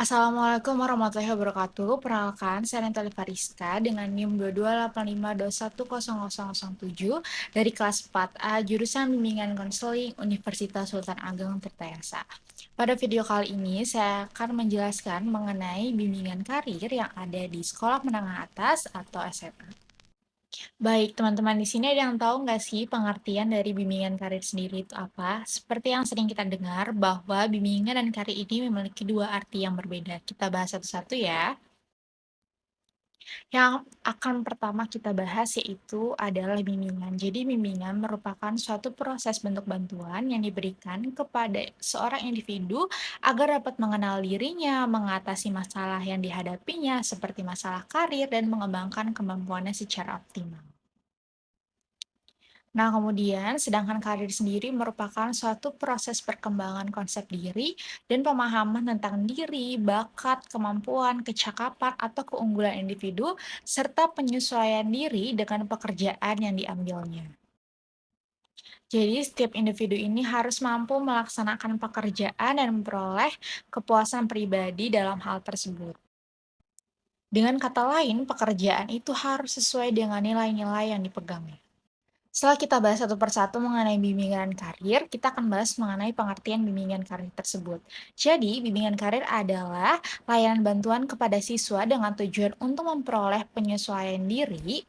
Assalamualaikum warahmatullahi wabarakatuh. Perkenalkan, saya Natali Fariska dengan NIM 2285210007 dari kelas 4A jurusan Bimbingan Konseling Universitas Sultan Ageng Tirtayasa. Pada video kali ini, saya akan menjelaskan mengenai bimbingan karir yang ada di sekolah menengah atas atau SMA. Baik, teman-teman di sini ada yang tahu nggak sih pengertian dari bimbingan karir sendiri itu apa? Seperti yang sering kita dengar bahwa bimbingan dan karir ini memiliki dua arti yang berbeda. Kita bahas satu-satu ya. Yang akan pertama kita bahas yaitu adalah bimbingan. Jadi bimbingan merupakan suatu proses bentuk bantuan yang diberikan kepada seorang individu agar dapat mengenal dirinya, mengatasi masalah yang dihadapinya seperti masalah karir dan mengembangkan kemampuannya secara optimal. Nah, kemudian sedangkan karir sendiri merupakan suatu proses perkembangan konsep diri dan pemahaman tentang diri, bakat, kemampuan, kecakapan, atau keunggulan individu, serta penyesuaian diri dengan pekerjaan yang diambilnya. Jadi, setiap individu ini harus mampu melaksanakan pekerjaan dan memperoleh kepuasan pribadi dalam hal tersebut. Dengan kata lain, pekerjaan itu harus sesuai dengan nilai-nilai yang dipegangnya. Setelah kita bahas satu persatu mengenai bimbingan karir, kita akan bahas mengenai pengertian bimbingan karir tersebut. Jadi, bimbingan karir adalah layanan bantuan kepada siswa dengan tujuan untuk memperoleh penyesuaian diri,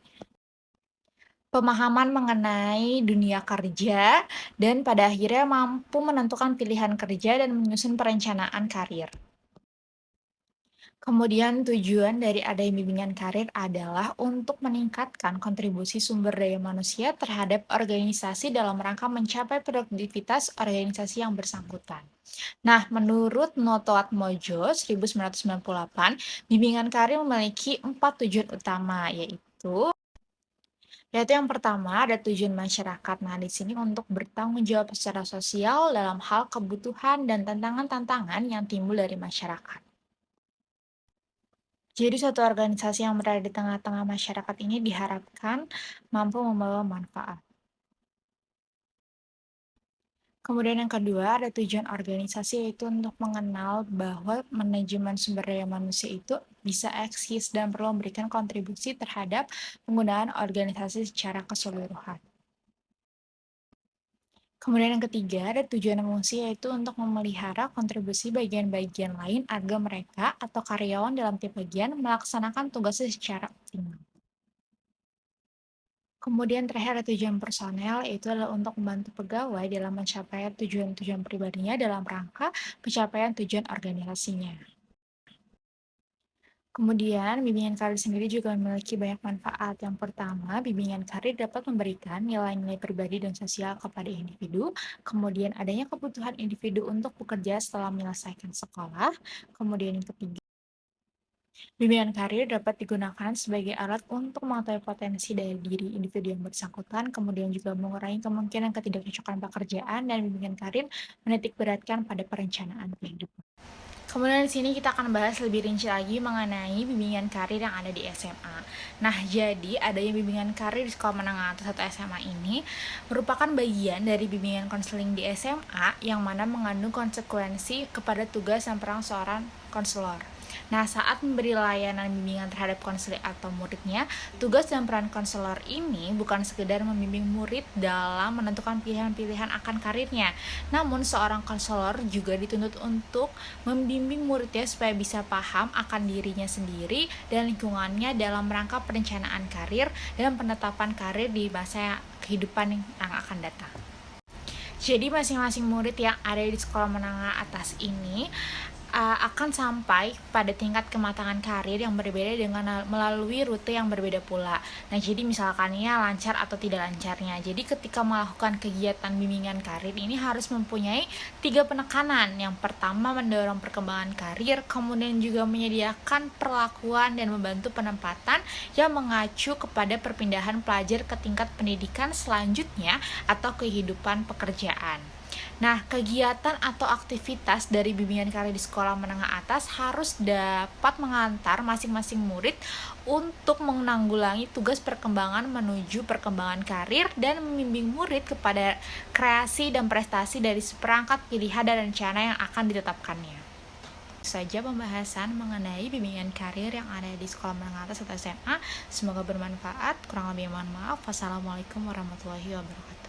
pemahaman mengenai dunia kerja, dan pada akhirnya mampu menentukan pilihan kerja dan menyusun perencanaan karir. Kemudian tujuan dari adanya bimbingan karir adalah untuk meningkatkan kontribusi sumber daya manusia terhadap organisasi dalam rangka mencapai produktivitas organisasi yang bersangkutan. Nah, menurut Noto Atmojo 1998, bimbingan karir memiliki 4 tujuan utama, yaitu yang pertama ada tujuan masyarakat. Nah, di sini untuk bertanggung jawab secara sosial dalam hal kebutuhan dan tantangan-tantangan yang timbul dari masyarakat. Jadi suatu organisasi yang berada di tengah-tengah masyarakat ini diharapkan mampu membawa manfaat. Kemudian yang kedua ada tujuan organisasi yaitu untuk mengenal bahwa manajemen sumber daya manusia itu bisa eksis dan perlu memberikan kontribusi terhadap penggunaan organisasi secara keseluruhan. Kemudian yang ketiga ada tujuan fungsi yaitu untuk memelihara kontribusi bagian-bagian lain agar mereka atau karyawan dalam tiap bagian melaksanakan tugasnya secara optimal. Kemudian terakhir ada tujuan personel, yaitu adalah untuk membantu pegawai dalam mencapai tujuan-tujuan pribadinya dalam rangka pencapaian tujuan organisasinya. Kemudian, bimbingan karir sendiri juga memiliki banyak manfaat. Yang pertama, bimbingan karir dapat memberikan nilai-nilai pribadi dan sosial kepada individu. Kemudian, adanya kebutuhan individu untuk bekerja setelah menyelesaikan sekolah. Kemudian, yang ketiga, bimbingan karir dapat digunakan sebagai alat untuk mengetahui potensi dari diri individu yang bersangkutan, kemudian juga mengurangi kemungkinan ketidakcocokan pekerjaan, dan bimbingan karir menitik beratkan pada perencanaan kehidupan. Kemudian di sini kita akan bahas lebih rinci lagi mengenai bimbingan karir yang ada di SMA. Nah, jadi adanya bimbingan karir di sekolah menengah atas atau SMA ini merupakan bagian dari bimbingan konseling di SMA yang mana mengandung konsekuensi kepada tugas dan peran seorang konselor. Nah, saat memberi layanan bimbingan terhadap konselor atau muridnya, tugas dan peran konselor ini bukan sekedar membimbing murid dalam menentukan pilihan-pilihan akan karirnya, namun seorang konselor juga dituntut untuk membimbing muridnya supaya bisa paham akan dirinya sendiri dan lingkungannya dalam rangka perencanaan karir dan penetapan karir di masa kehidupan yang akan datang. Jadi masing-masing murid yang ada di sekolah menengah atas ini akan sampai pada tingkat kematangan karir yang berbeda dengan melalui rute yang berbeda pula. Nah, jadi misalkan ya lancar atau tidak lancarnya. Jadi ketika melakukan kegiatan bimbingan karir ini harus mempunyai 3 penekanan. Yang pertama mendorong perkembangan karir, kemudian juga menyediakan perlakuan dan membantu penempatan yang mengacu kepada perpindahan pelajar ke tingkat pendidikan selanjutnya atau kehidupan pekerjaan. Nah, kegiatan atau aktivitas dari bimbingan karir di sekolah menengah atas harus dapat mengantar masing-masing murid untuk menanggulangi tugas perkembangan menuju perkembangan karir dan membimbing murid kepada kreasi dan prestasi dari seperangkat pilihan dan rencana yang akan ditetapkannya. saja pembahasan mengenai bimbingan karir yang ada di sekolah menengah atas atau SMA. Semoga bermanfaat. Kurang lebih mohon maaf. Wassalamualaikum warahmatullahi wabarakatuh.